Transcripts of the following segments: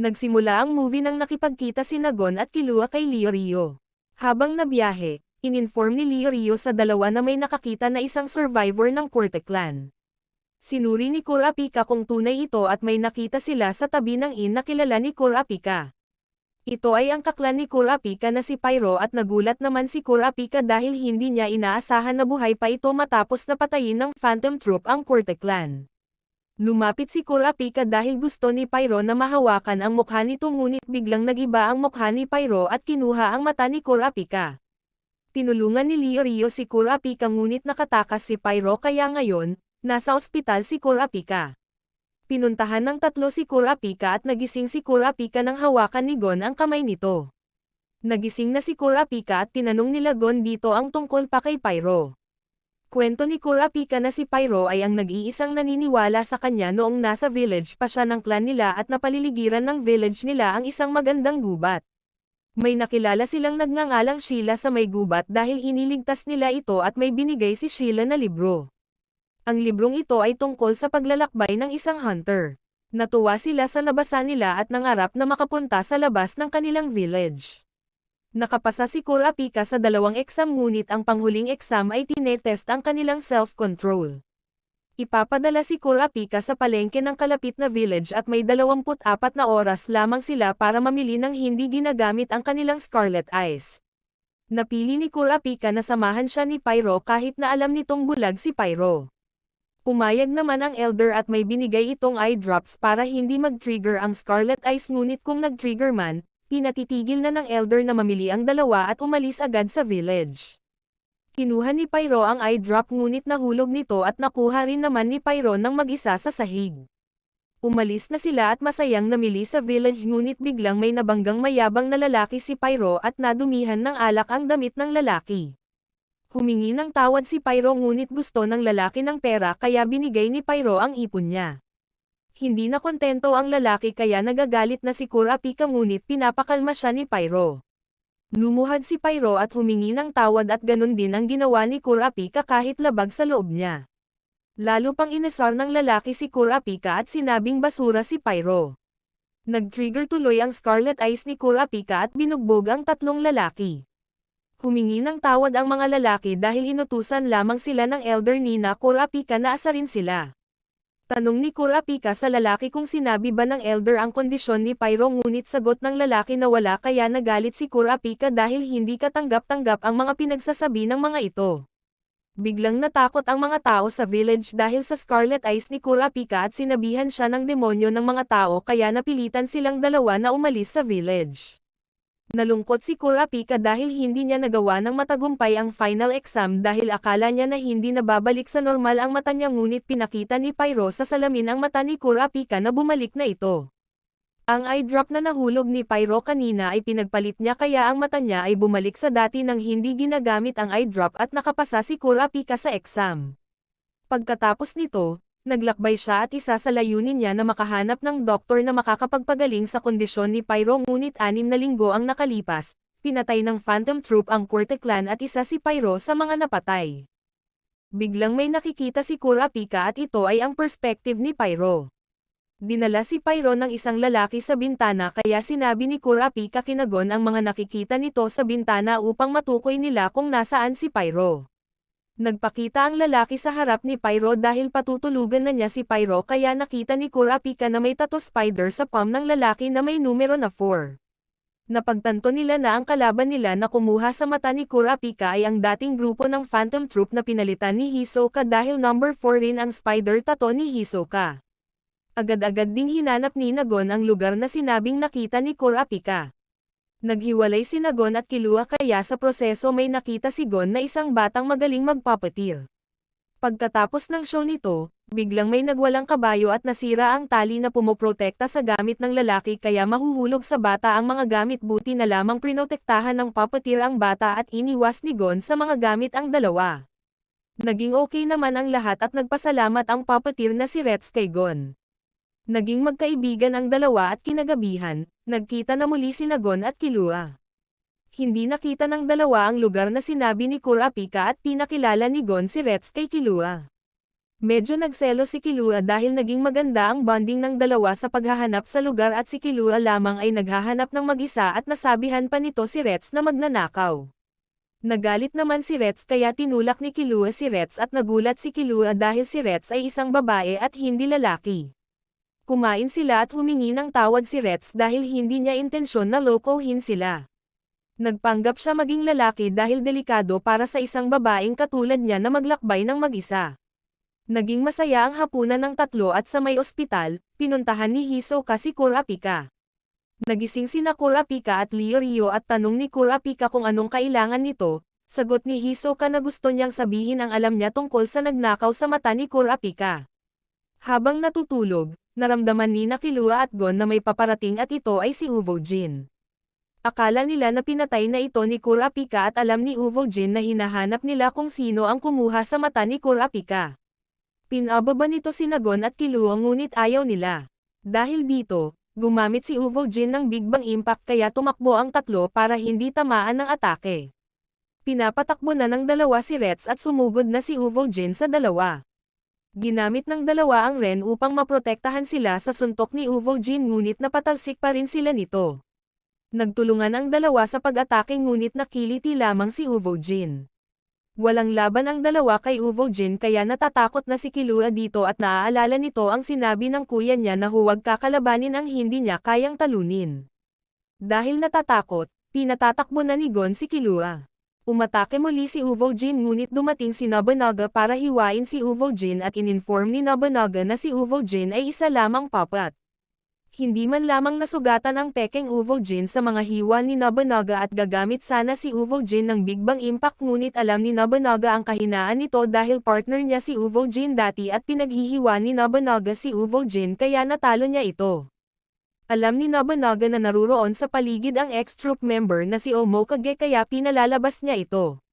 Nagsimula ang movie nang nakipagkita si Gon at Killua kay Leorio. Habang nabiyahe, ininform ni Leorio sa dalawa na may nakakita na isang survivor ng Corte Clan. Sinuri ni Kurapika kung tunay ito at may nakita sila sa tabi ng inn na kilala ni Kurapika. Ito ay ang kaklan ni Kurapika na si Pyro at nagulat naman si Kurapika dahil hindi niya inaasahan na buhay pa ito matapos na patayin ng Phantom Troop ang Corte Clan. Lumapit si Kurapika dahil gusto ni Pyro na mahawakan ang mukha nito ngunit biglang nagiba ang mukha ni Pyro at kinuha ang mata ni Kurapika. Tinulungan ni Leorio si Kurapika ngunit nakatakas si Pyro kaya ngayon, nasa ospital si Kurapika. Pinuntahan ng tatlo si Kurapika at nagising si Kurapika nang hawakan ni Gon ang kamay nito. Nagising na si Kurapika at tinanong nila Gon dito ang tungkol pa kay Pyro. Kwento ni Kurapika na si Pyro ay ang nag-iisang naniniwala sa kanya noong nasa village pa siya ng clan nila at napaliligiran ng village nila ang isang magandang gubat. May nakilala silang nagngangalang Sheila sa may gubat dahil iniligtas nila ito at may binigay si Sheila na libro. Ang librong ito ay tungkol sa paglalakbay ng isang hunter. Natuwa sila sa nabasa nila at nangarap na makapunta sa labas ng kanilang village. Nakapasa si Kurapika sa 2 exam ngunit ang panghuling exam ay tinetest ang kanilang self-control. Ipapadala si Kurapika sa palengke ng kalapit na village at may 24 na oras lamang sila para mamili ng hindi ginagamit ang kanilang Scarlet Eyes. Napili ni Kurapika na samahan siya ni Pyro kahit na alam nitong bulag si Pyro. Pumayag naman ang elder at may binigay itong eye drops para hindi mag-trigger ang Scarlet Eyes ngunit kung nag-trigger man, pinatitigil na ng elder na mamili ang dalawa at umalis agad sa village. Kinuha ni Pyro ang eye drop ngunit nahulog nito at nakuha rin naman ni Pyro ng mag-isa sa sahig. Umalis na sila at masayang namili sa village ngunit biglang may nabanggang mayabang na lalaki si Pyro at nadumihan ng alak ang damit ng lalaki. Humingi ng tawad si Pyro ngunit gusto ng lalaki ng pera kaya binigay ni Pyro ang ipon niya. Hindi na kontento ang lalaki kaya nagagalit na si Kurapika ngunit pinapakalma siya ni Pyro. Lumuhad si Pyro at humingi ng tawad at ganun din ang ginawa ni Kurapika kahit labag sa loob niya. Lalo pang inasar ng lalaki si Kurapika at sinabing basura si Pyro. Nag-trigger tuloy ang Scarlet Eyes ni Kurapika at binugbog ang 3 lalaki. Humingi ng tawad ang mga lalaki dahil inutusan lamang sila ng elder ni na Kurapika na asarin sila. Tanong ni Kurapika sa lalaki kung sinabi ba ng elder ang kondisyon ni Pyro ngunit sagot ng lalaki na wala kaya nagalit si Kurapika dahil hindi katanggap-tanggap ang mga pinagsasabi ng mga ito. Biglang natakot ang mga tao sa village dahil sa Scarlet Eyes ni Kurapika at sinabihan siya ng demonyo ng mga tao kaya napilitan silang dalawa na umalis sa village. Nalungkot si Kurapika dahil hindi niya nagawa ng matagumpay ang final exam dahil akala niya na hindi nababalik sa normal ang mata niya ngunit pinakita ni Pyro sa salamin ang mata ni Kurapika na bumalik na ito. Ang eye drop na nahulog ni Pyro kanina ay pinagpalit niya kaya ang mata niya ay bumalik sa dati nang hindi ginagamit ang eye drop at nakapasa si Kurapika sa exam. Pagkatapos nito, naglakbay siya at isa sa layunin niya na makahanap ng doktor na makakapagpagaling sa kondisyon ni Pyro ngunit 6 na linggo ang nakalipas, pinatay ng Phantom Troop ang Corte Clan at isa si Pyro sa mga napatay. Biglang may nakikita si Kurapika at ito ay ang perspective ni Pyro. Dinala si Pyro ng isang lalaki sa bintana kaya sinabi ni Kurapika kina Gon ang mga nakikita nito sa bintana upang matukoy nila kung nasaan si Pyro. Nagpakita ang lalaki sa harap ni Pyro dahil patutulugan na niya si Pyro kaya nakita ni Kurapika na may tattoo spider sa palm ng lalaki na may numero na 4. Napagtanto nila na ang kalaban nila na kumuha sa mata ni Kurapika ay ang dating grupo ng Phantom Troop na pinalitan ni Hisoka dahil number 4 rin ang spider tattoo ni Hisoka. Agad-agad ding hinanap ni Gon ang lugar na sinabing nakita ni Kurapika. Naghiwalay si Gon at Killua kaya sa proseso may nakita si Gon na isang batang magaling magpapatir. Pagkatapos ng show nito, biglang may nagwalang kabayo at nasira ang tali na pumoprotekta sa gamit ng lalaki kaya mahuhulog sa bata ang mga gamit buti na lamang prinotektahan ng puppeteer ang bata at iniwas ni Gon sa mga gamit ang dalawa. Naging okay naman ang lahat at nagpasalamat ang puppeteer na si Retz kay Gon. Naging magkaibigan ang dalawa at kinagabihan, nagkita na muli si Gon at Killua. Hindi nakita ng dalawa ang lugar na sinabi ni Kurapika at pinakilala ni Gon si Retz kay Killua. Medyo nagselo si Killua dahil naging maganda ang bonding ng dalawa sa paghahanap sa lugar at si Killua lamang ay naghahanap ng mag-isa at nasabihan pa nito si Retz na magnanakaw. Nagalit naman si Retz kaya tinulak ni Killua si Retz at nagulat si Killua dahil si Retz ay isang babae at hindi lalaki. Kumain sila at humingi ng tawad si Retz dahil hindi niya intensyon na lokohin sila. Nagpanggap siya maging lalaki dahil delikado para sa isang babaeng katulad niya na maglakbay ng mag-isa. Naging masaya ang hapunan ng tatlo at sa may ospital, pinuntahan ni Hisoka si Kurapika. Nagising sina Kurapika at Leorio at tanong ni Kurapika kung anong kailangan nito, sagot ni Hisoka na gusto niyang sabihin ang alam niya tungkol sa nagnakaw sa mata ni Kurapika. Habang natutulog, naramdaman ni Killua at Gon na may paparating at ito ay si Uvo Jin. Akala nila na pinatay na ito ni Kurapika at alam ni Uvo Jin na hinahanap nila kung sino ang kumuha sa mata ni Kurapika. Pinababa nito si Gon at Killua ngunit ayaw nila. Dahil dito, gumamit si Uvo Jin ng Big Bang Impact kaya tumakbo ang tatlo para hindi tamaan ng atake. Pinapatakbo na ng dalawa si Retz at sumugod na si Uvo Jin sa dalawa. Ginamit ng dalawa ang Ren upang maprotektahan sila sa suntok ni Uvo Jin ngunit napatalsik pa rin sila nito. Nagtulungan ang dalawa sa pag-atake ngunit nakiliti lamang si Uvo Jin. Walang laban ang dalawa kay Uvo Jin kaya natatakot na si Killua dito at naaalala nito ang sinabi ng kuya niya na huwag kakalabanin ang hindi niya kayang talunin. Dahil natatakot, pinatatakbo na ni Gon si Killua. Umatake muli si Uvo Jin ngunit dumating si Nobunaga para hiwain si Uvo Jin at ininform ni Nobunaga na si Uvo Jin ay isa lamang puppet. Hindi man lamang nasugatan ang pekeng Uvo Jin sa mga hiwa ni Nobunaga at gagamit sana si Uvo Jin ng Big Bang Impact ngunit alam ni Nobunaga ang kahinaan nito dahil partner niya si Uvo Jin dati at pinaghihiwa ni Nobunaga si Uvo Jin kaya natalo niya ito. Alam ni Nobunaga na naruroon sa paligid ang ex-troop member na si Omokage kaya pinalalabas niya ito.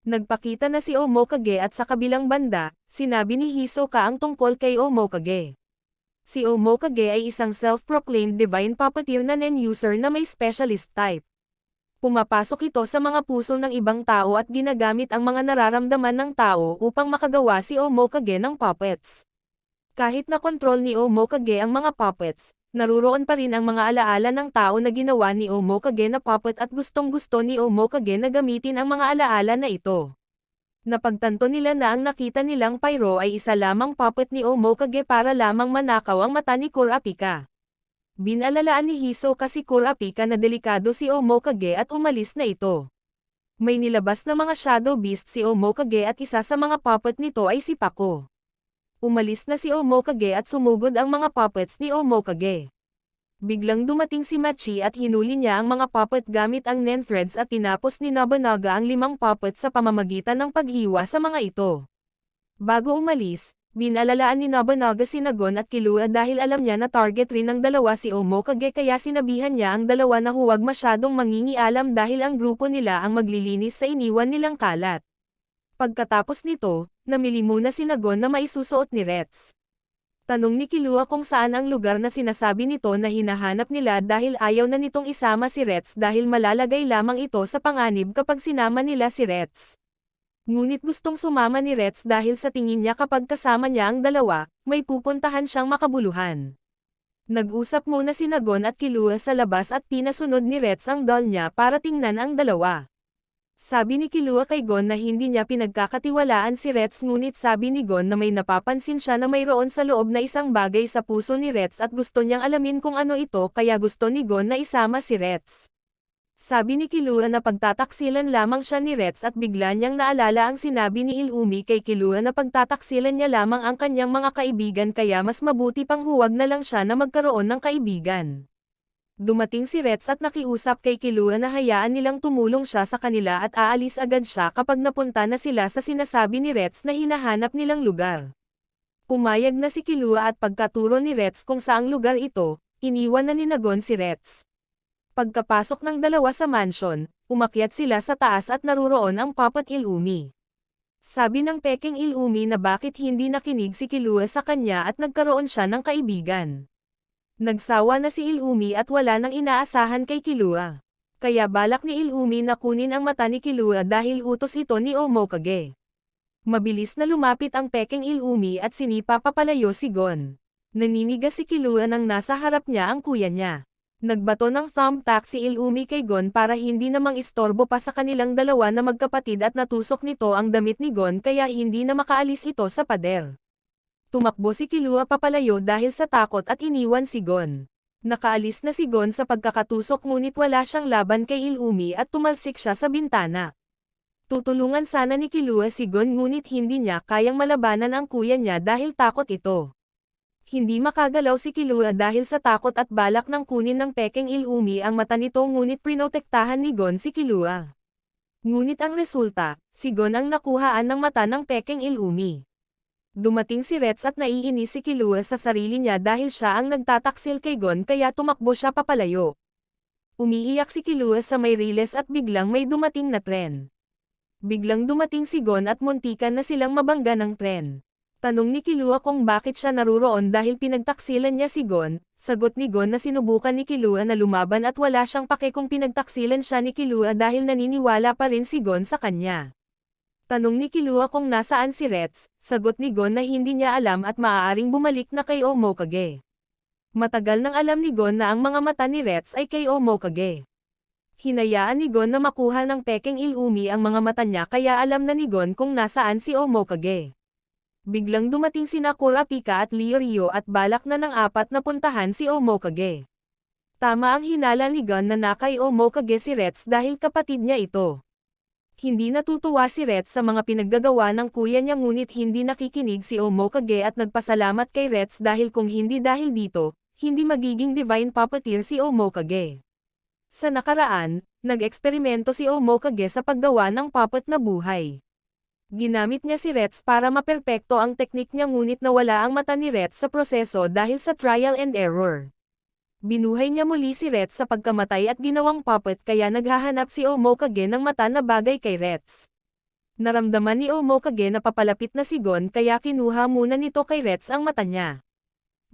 Nagpakita na si Omokage at sa kabilang banda, sinabi ni Hisoka ang tungkol kay Omokage. Si Omokage ay isang self-proclaimed divine puppeteer na nen-user na may specialist type. Pumapasok ito sa mga puso ng ibang tao at ginagamit ang mga nararamdaman ng tao upang makagawa si Omokage ng puppets. Kahit na kontrol ni Omokage ang mga puppets, naruroon pa rin ang mga alaala ng tao na ginawa ni Omokage na puppet at gustong-gusto ni Omokage na gamitin ang mga alaala na ito. Napagtanto nila na ang nakita nilang Pyro ay isa lamang puppet ni Omokage para lamang manakaw ang mata ni Kurapika. Binalalaan ni Hisoka si Kurapika na delikado si Omokage at umalis na ito. May nilabas na mga Shadow Beast si Omokage at isa sa mga puppet nito ay si Pako. Umalis na si Omokage at sumugod ang mga puppets ni Omokage. Biglang dumating si Machi at hinuli niya ang mga puppet gamit ang Nen Threads at tinapos ni Nobunaga ang 5 puppet sa pamamagitan ng paghiwa sa mga ito. Bago umalis, binalalaan ni Nobunaga si Gon at Killua dahil alam niya na target rin ng dalawa si Omokage kaya sinabihan niya ang dalawa na huwag masyadong mangingialam dahil ang grupo nila ang maglilinis sa iniwan nilang kalat. Pagkatapos nito, namili muna si Gon na maisusuot ni Retz. Tanong ni Killua kung saan ang lugar na sinasabi nito na hinahanap nila dahil ayaw na nitong isama si Retz dahil malalagay lamang ito sa panganib kapag sinama nila si Retz. Ngunit gustong sumama ni Retz dahil sa tingin niya kapag kasama niya ang dalawa, may pupuntahan siyang makabuluhan. Nag-usap muna si Gon at Killua sa labas at pinasunod ni Retz ang doll niya para tingnan ang dalawa. Sabi ni Killua kay Gon na hindi niya pinagkakatiwalaan si Retz ngunit sabi ni Gon na may napapansin siya na mayroon sa loob na isang bagay sa puso ni Retz at gusto niyang alamin kung ano ito kaya gusto ni Gon na isama si Retz. Sabi ni Killua na pagtataksilan lamang siya ni Retz at bigla niyang naalala ang sinabi ni Illumi kay Killua na pagtataksilan niya lamang ang kanyang mga kaibigan kaya mas mabuti pang huwag na lang siya na magkaroon ng kaibigan. Dumating si Retz at nakiusap kay Killua na hayaan nilang tumulong siya sa kanila at aalis agad siya kapag napunta na sila sa sinasabi ni Retz na hinahanap nilang lugar. Pumayag na si Killua at pagkaturo ni Retz kung saang lugar ito, iniwan na ni Gon si Retz. Pagkapasok ng dalawa sa mansion, umakyat sila sa taas at naruroon ang puppet Illumi. Sabi ng peking Illumi na bakit hindi nakinig si Killua sa kanya at nagkaroon siya ng kaibigan. Nagsawa na si Illumi at wala nang inaasahan kay Killua. Kaya balak ni Illumi na kunin ang mata ni Killua dahil utos ito ni Omokage. Mabilis na lumapit ang Peking Illumi at sinipa papalayo si Gon. Naninigas si Killua nang nasa harap niya ang kuya niya. Nagbato ng thumbtack si Illumi kay Gon para hindi namang istorbo pa sa kanilang dalawa na magkapatid at natusok nito ang damit ni Gon kaya hindi na makaalis ito sa pader. Tumakbo si Killua papalayo dahil sa takot at iniwan si Gon. Nakaalis na si Gon sa pagkakatusok ngunit wala siyang laban kay Illumi at tumalsik siya sa bintana. Tutulungan sana ni Killua si Gon ngunit hindi niya kayang malabanan ang kuya niya dahil takot ito. Hindi makagalaw si Killua dahil sa takot at balak ng kunin ng Peking Illumi ang mata nito ngunit prinotektahan ni Gon si Killua. Ngunit ang resulta, si Gon ang nakuhaan ng mata ng Peking Illumi. Dumating si Retz at naiinis si Killua sa sarili niya dahil siya ang nagtataksil kay Gon kaya tumakbo siya papalayo. Umiiyak si Killua sa may riles at biglang may dumating na tren. Biglang dumating si Gon at muntikan na silang mabangga ng tren. Tanong ni Killua kung bakit siya naruroon dahil pinagtaksilan niya si Gon. Sagot ni Gon na sinubukan ni Killua na lumaban at wala siyang pake kung pinagtaksilan siya ni Killua dahil naniniwala pa rin si Gon sa kanya. Tanong ni Killua kung nasaan si Retz. Sagot ni Gon na hindi niya alam at maaaring bumalik na kay Omokage. Matagal nang alam ni Gon na ang mga mata ni Retz ay kay Omokage. Hinayaan ni Gon na makuha ng Peking Illumi ang mga mata niya kaya alam na ni Gon kung nasaan si Omokage. Biglang dumating sina Kurapika at Leorio at balak na ng apat na puntahan si Omokage. Tama ang hinala ni Gon na nakay Omokage si Retz dahil kapatid niya ito. Hindi natutuwa si Retz sa mga pinaggagawa ng kuya niya ngunit hindi nakikinig si Omokage at nagpasalamat kay Retz dahil kung hindi dahil dito, hindi magiging divine puppeteer si Omokage. Sa nakaraan, nag-eksperimento si Omokage sa paggawa ng puppet na buhay. Ginamit niya si Retz para maperpekto ang teknik niya ngunit nawala ang mata ni Retz sa proseso dahil sa trial and error. Binuhay niya muli si Retz sa pagkamatay at ginawang puppet kaya naghahanap si Omokage ng mata na bagay kay Retz. Naramdaman ni Omokage na papalapit na si Gon kaya kinuha muna nito kay Retz ang mata niya.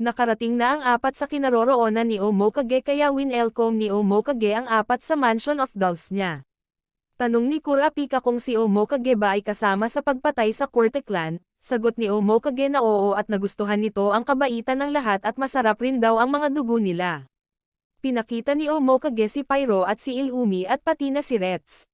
Nakarating na ang apat sa kinaroroonan ni Omokage kaya winelcome ni Omokage ang apat sa Mansion of Dolls niya. Tanong ni Kurapika kung si Omokage ba ay kasama sa pagpatay sa Korte Clan, sagot ni Omokage na oo at nagustuhan nito ang kabaitan ng lahat at masarap rin daw ang mga dugo nila. Pinakita ni Omokage si Pyro at si Illumi at pati na si Retz.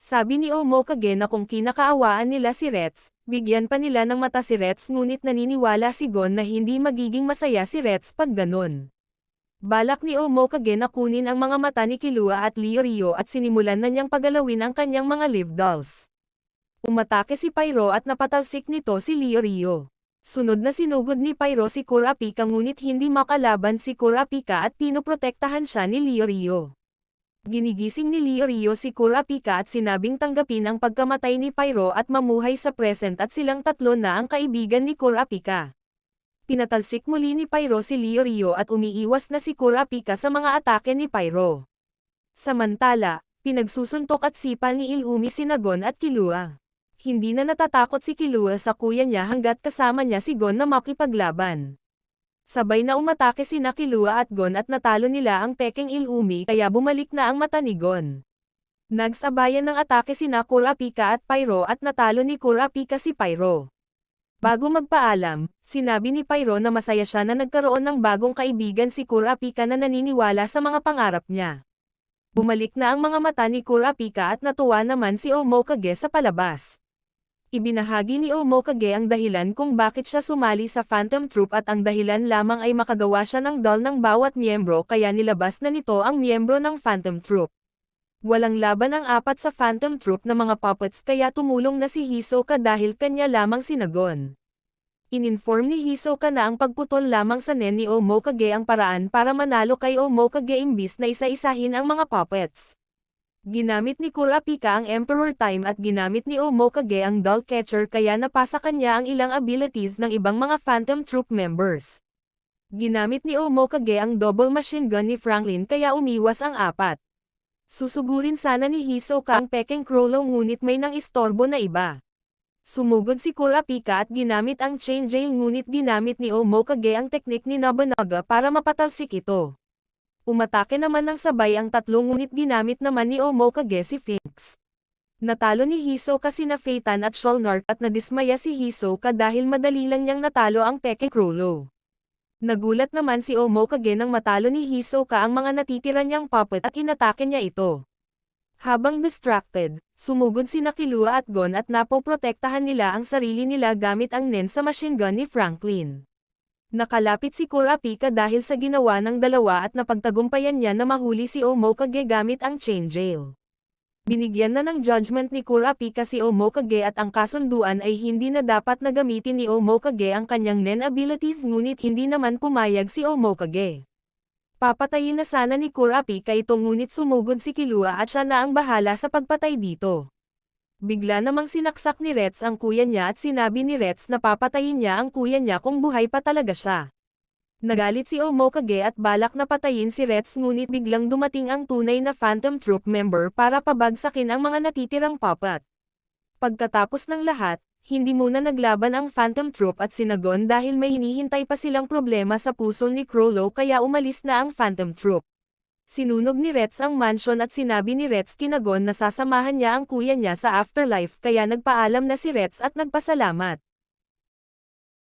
Sabi ni Omokage na kung kinakaawaan nila si Retz, bigyan pa nila ng mata si Retz ngunit naniniwala si Gon na hindi magiging masaya si Retz pag ganon. Balak ni Omokage na kunin ang mga mata ni Killua at Leorio at sinimulan na niyang pagalawin ang kanyang mga live dolls. Umatake si Pyro at napatalsik nito si Leorio. Sunod na sinugod ni Pyro si Kurapika ngunit hindi makalaban si Kurapika at pinoprotektahan siya ni Leorio. Ginigising ni Leorio si Kurapika at sinabing tanggapin ang pagkamatay ni Pyro at mamuhay sa present at silang tatlo na ang kaibigan ni Kurapika. Pinatalsik muli ni Pyro si Leorio at umiiwas na si Kurapika sa mga atake ni Pyro. Samantala, pinagsusuntok at sipal ni Illumi sina Gon at Killua. Hindi na natatakot si Killua sa kuya niya hanggat kasama niya si Gon na makipaglaban. Sabay na umatake sina Killua at Gon at natalo nila ang Peking Illumi kaya bumalik na ang mata ni Gon. Nagsabayan ng atake sina Kurapika at Pyro at natalo ni Kurapika si Pyro. Bago magpaalam, sinabi ni Pyro na masaya siya na nagkaroon ng bagong kaibigan si Kurapika na naniniwala sa mga pangarap niya. Bumalik na ang mga mata ni Kurapika at natuwa naman si Omokage sa palabas. Ibinahagi ni Omokage ang dahilan kung bakit siya sumali sa Phantom Troop at ang dahilan lamang ay makagawa siya ng doll ng bawat miyembro kaya nilabas na nito ang miyembro ng Phantom Troop. Walang laban ang apat sa Phantom Troop na mga puppets kaya tumulong na si Hisoka dahil kanya lamang sinagon. Ininform ni Hisoka na ang pagputol lamang sa nen ni Omokage ang paraan para manalo kay Omokage imbis na isa-isahin ang mga puppets. Ginamit ni Kurapika ang Emperor Time at ginamit ni Omokage ang Doll Catcher kaya napasa kanya ang ilang abilities ng ibang mga Phantom Troop members. Ginamit ni Omokage ang double machine gun ni Franklin kaya umiwas ang apat. Susugurin sana ni Hisoka ang Peking Chrollo ngunit may nang istorbo na iba. Sumugod si Kurapika at ginamit ang Chain Jail ngunit ginamit ni Omokage ang teknik ni Nobunaga para mapatalsik ito. Umatake naman ng sabay ang tatlo ngunit ginamit naman ni Omokage si Phoenix. Natalo ni Hisoka sina Phaeton at Sholnark at nadismaya si Hisoka dahil madali lang niyang natalo ang Peking Krolo. Nagulat naman si Omokage nang matalo ni Hisoka ang mga natitira niyang puppet at inatake niya ito. Habang distracted, sumugod sina Killua at Gon at napoprotektahan nila ang sarili nila gamit ang nen sa machine gun ni Franklin. Nakalapit si Kurapika dahil sa ginawa ng dalawa at napagtagumpayan niya na mahuli si Omokage gamit ang chain jail. Binigyan na ng judgment ni Kurapika si Omokage at ang kasunduan ay hindi na dapat na gamitin ni Omokage ang kanyang nen abilities ngunit hindi naman pumayag si Omokage. Papatayin na sana ni Kurapika ito ngunit sumugod si Killua at siya na ang bahala sa pagpatay dito. Bigla namang sinaksak ni Retz ang kuya niya at sinabi ni Retz na papatayin niya ang kuya niya kung buhay pa talaga siya. Nagalit si Omokage at balak na patayin si Retz ngunit biglang dumating ang tunay na Phantom Troop member para pabagsakin ang mga natitirang puppet. Pagkatapos ng lahat, hindi muna naglaban ang Phantom Troop at sinagon dahil may hinihintay pa silang problema sa puso ni Krollo kaya umalis na ang Phantom Troop. Sinunog ni Retz ang mansion at sinabi ni Retz kina Gon na sasamahan niya ang kuya niya sa afterlife kaya nagpaalam na si Retz at nagpasalamat.